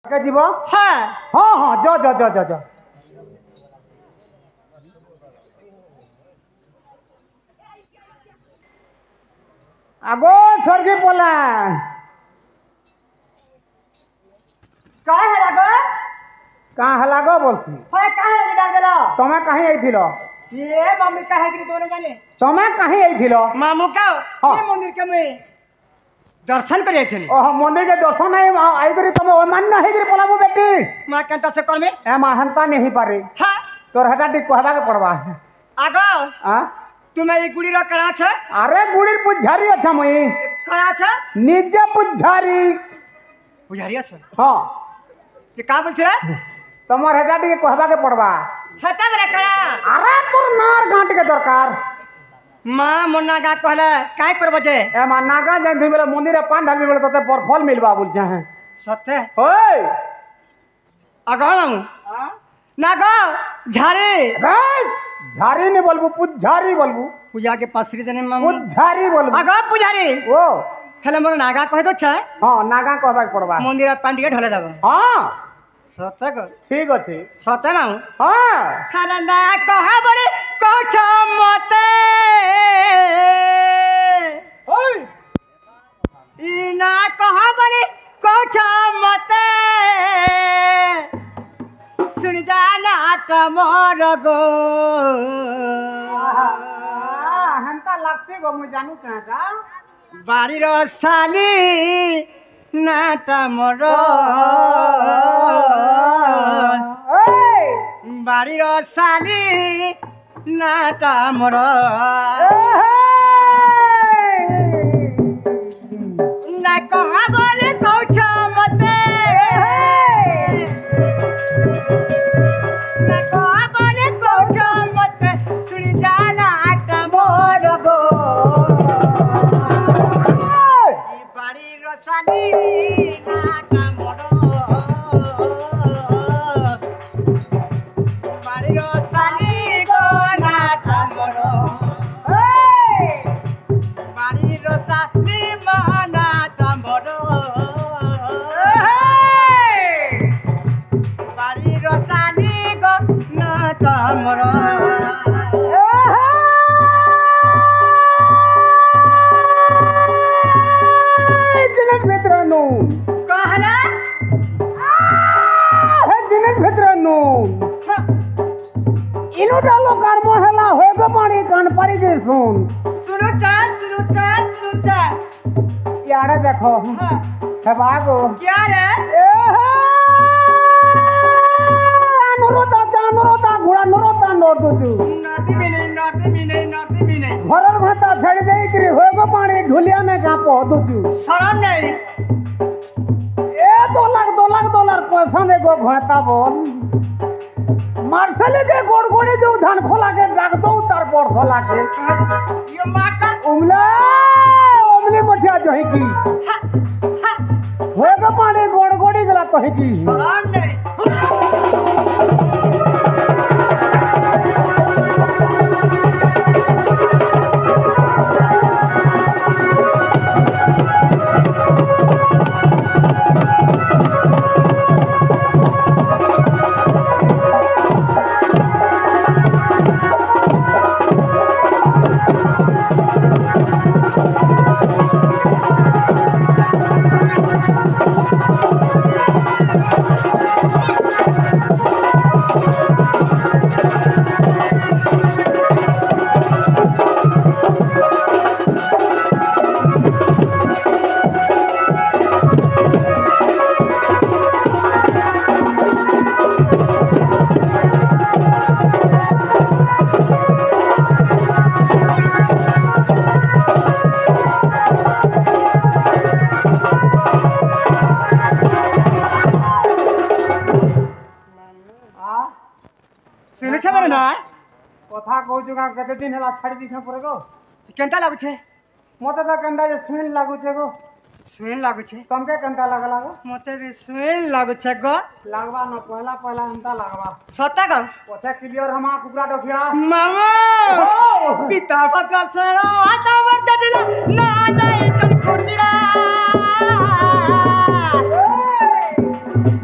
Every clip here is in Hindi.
के जीव हाँ हाँ हाँ जो जो जो जो जो आगो स्वर्गी बोला का है लगो कहाँ हला गो बोलती हां का है डाल देलो तुम्हें कहीं आई थिलो ये मम्मी का है कि दोनों जाने तुम्हें कहीं आई थिलो मामू का हाँ। ये मंदिर के में दर्शन करे थे ओह मंदिर के दर्शन नहीं आई करी तुम मान नहीं करी बोलाबो बेटी मां कंता से कर में ए माहनता नहीं पारी हां तोर हटा दी कहबा के पड़वा आगो हां तुम्हें ये गुड़ी रो करा छ अरे गुड़ी पुजारी अच्छा मई करा छ निज पुजारी पुजारी छ हाँ ये का बोल छे तुम्हार हटा दी कहबा के पड़वा हटा मेरा करा अरे तोर नार गांठ के दरकार मां मोना गा कहले काय करबो जे ए मा नागा जन भी बोले मंदिर पान ढाल भी बोले तते पर फल मिलबा बोल हैं सत्य ओए आगो मामू हां नागो झारे झारी नहीं बोलबू पुजारी बोलबू पूजा के पासरी देने मामू पुजारी बोलबू आगो पुजारी ओ हेले मोर नागा कह दो छ हाँ नागा कहबा के पड़वा मंदिर पांडिया ढले दब हाँ सत्य को ठीक अछि सत्य मामू हाँ खाना ना कह बोले कुछ मते ओए ई ना कह बोले कुछ मते सुन जाना तमोर गो हंता लगते गो मैं जानू कहाँ का बाड़ी रो साली ना तमोर बाड़ी रो साली ना तमोर ना कह बोले कुछ मते ना कह बोले कुछ मते सुन जाना तमोर गो ई बाड़ी रो साली ना तमोर बाड़ी रो साली गो ना तमोर बाड़ी रो साली माना तमोर बाड़ी रो साली गो ना तमोर दिनेश मित्रांनो कहला हे दिनेश मित्रांनो इनु डालो कर्म हला होय गो पाणी कान पारी दे सुन सुनो चा यारे देखो हाँ। हे बागो क्या रे अनुरोता घोड़ा नरोता नोर दुजू नदी भी नहीं घरर भाता छड़ देई करी होय गो पाणी ढुलिया ने का पो दुजू शरण नहीं ए $2 पैसा दे गो भाता बोल मार्शल के गोड़ गोड़े जो धान खोला के डाक दो तार पोर खोला के ये माका उमली मठिया जो है की होय गो पाणी गोड़ गोड़ी गला तो है की शरण नहीं सुनो छे मेरे ना कथा कहू जुगा कते दिन हला छाड़ी दिख पड़े गो केंता लागु छे मते तो कंदा जे सुन लागू छे गो सुन लागु छे तुमके कंता लागला गो मते भी सुन लागु छे गो लागवा न पहला हंता लागवा सत्ता गो पछे क्लियर हमा कुकरा डोखिया मामा पिता पता सरो आता वर जडला ना जाई चल फुटिला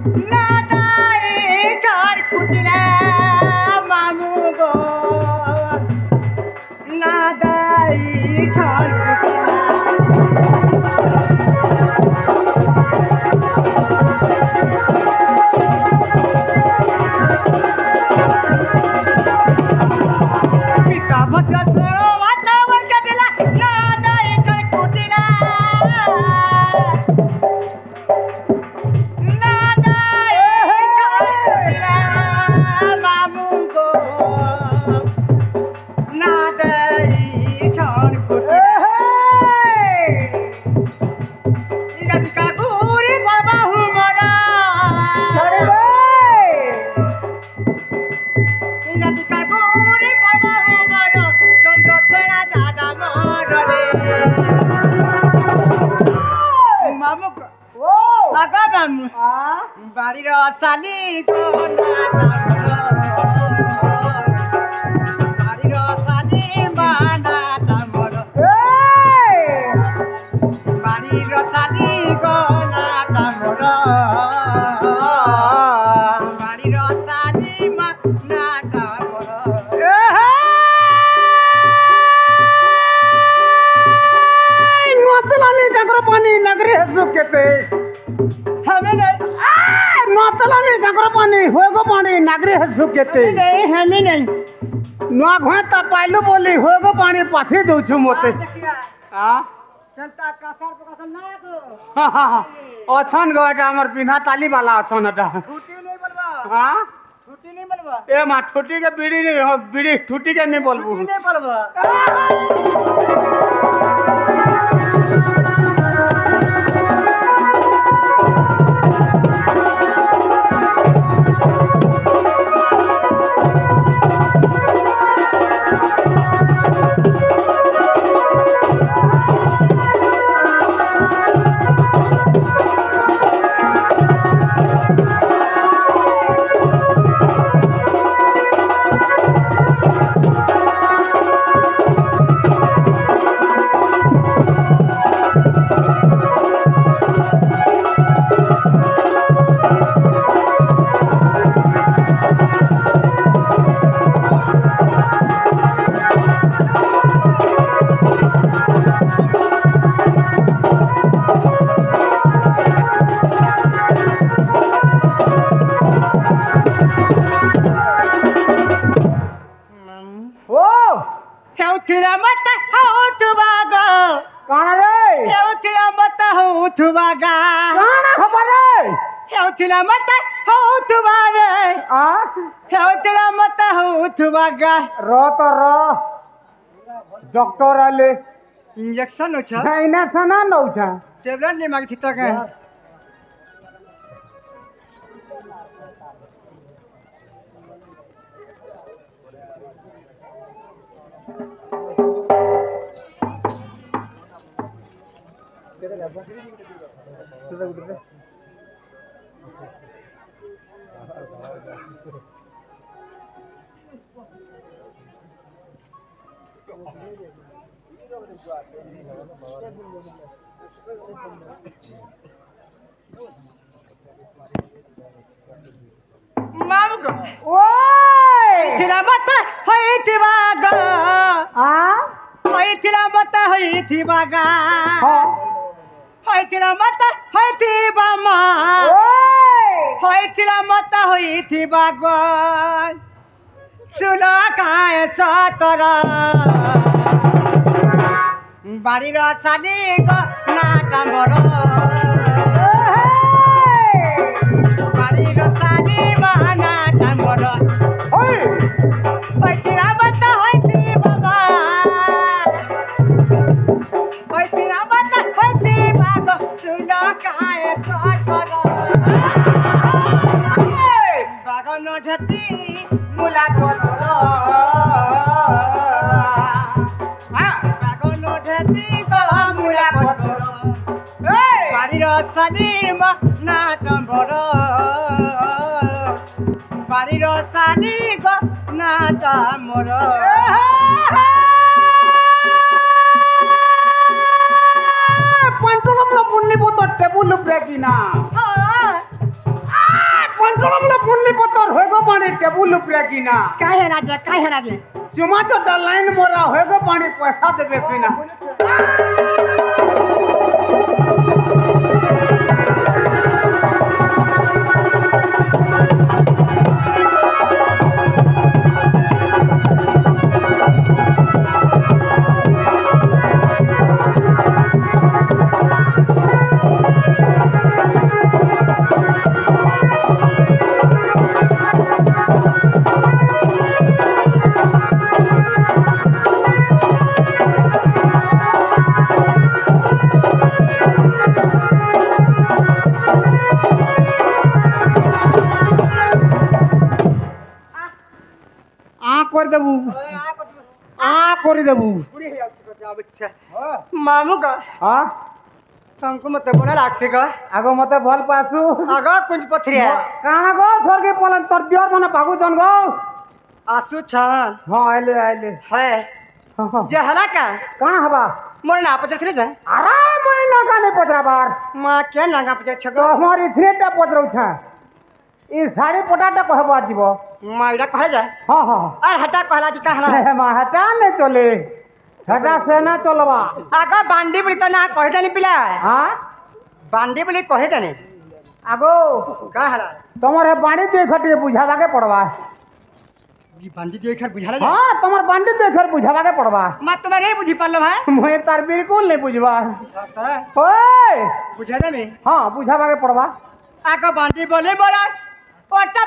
नादाई चार कुटिला मामू गो नादाई चार कुटिला पिता भद्र वातावरण कटला नादाई चार कुटिला বাড়ির শালি বাড়ির শালি বানাটা মর বাড়ির শালি গনাটা মর বাড়ির শালি বানাটা মর नोतलाने काकर पाणी नगरी हसू केते हमें नहीं नोतलाने काकर पाणी होय गो पाणी नगरी हसू केते हमें नहीं नुआ घोता पाइलु बोली होय गो पाणी पाथी दउछु मोते हां चलता कासर पकासर ना तो अछन गटा हमर बिना ताली वाला अछन अटा छुट्टी नहीं बोलबा हां छुट्टी नहीं बोलबा ए मा ठुटी के बीड़ी नहीं हो बीड़ी ठुटी के नहीं बोलबू छुट्टी नहीं बोलबा हेउथिला मत होउथुबागा काना रे हेउथिला मत होउथुबागा काना खबर रे हेउथिला मत होउथुबागा आ हेउथिला मत होउथुबागा रो तो रो डॉक्टर आले इंजेक्शन हो छ इना सना नौ छ टेबलेट नहीं मांगती तो के मामगो ओए थिला मत होइथिबागा आ होइथिला मत होइथिबागा हां होइथिला मत होइथिबामा ओए होइथिला मत होइथिबागा सुना काय सतर बारीर साली ग नाटा मोर बारीर साली नाटा मोर ओए होइथिला मत होइथिबागा होइथिला मत होइथिबागा सुना काय सतर बागन ढती मुला कोतर बागन ढती ग मुला कोतर बारीर साली नाटा मोर बारीर साली ग नाटा मोर पंटुलम लो पुन्नी बोतो टेबुल ब्रेकिना बड़ा बड़ा पुन्नी पत्थर होएगो पानी टेबुल ऊपर की ना काहे राजे चुमा तो डलाइन मोरा होएगो पानी पैसा देबे सीना आ कर देबू आ कर देबू मामू का हां हमको मत बोला लागसे का आगो मते भल पासु आगा कुछ पथरिया काना गो स्वर्गे पलन तर दियर मने भागु जन गो आसु छन हां आइले है जे हला का कहां हवा मोर ना पचर थले जा अरे महीना का नहीं पतरा बार मां के नागा पचर तो छगो हमारी थ्रेटा पतरौ छ ई साड़ी पटाटा कहबा जीवो मां इडा कह जा हां हां और हटा कहला जी कहला अरे मां हटा नहीं चले हटा से ना चलवा आगा बांडी बुली तो ना कह देनी पिला हां बांडी बुली कह देनी आगो का हला तुम्हारे बाणी देखटे बुझावा के पड़वा ई बांडी दे खर बुझाला जा हां तुम्हार बाणी देख बुझावा के पड़वा मां तुम्हारे बुझी पालो भाई मोए तार बिल्कुल नहीं बुझवा सता ओए बुझा दे में हां बुझावा के पड़वा आगा बांडी बोले मोरा ओटा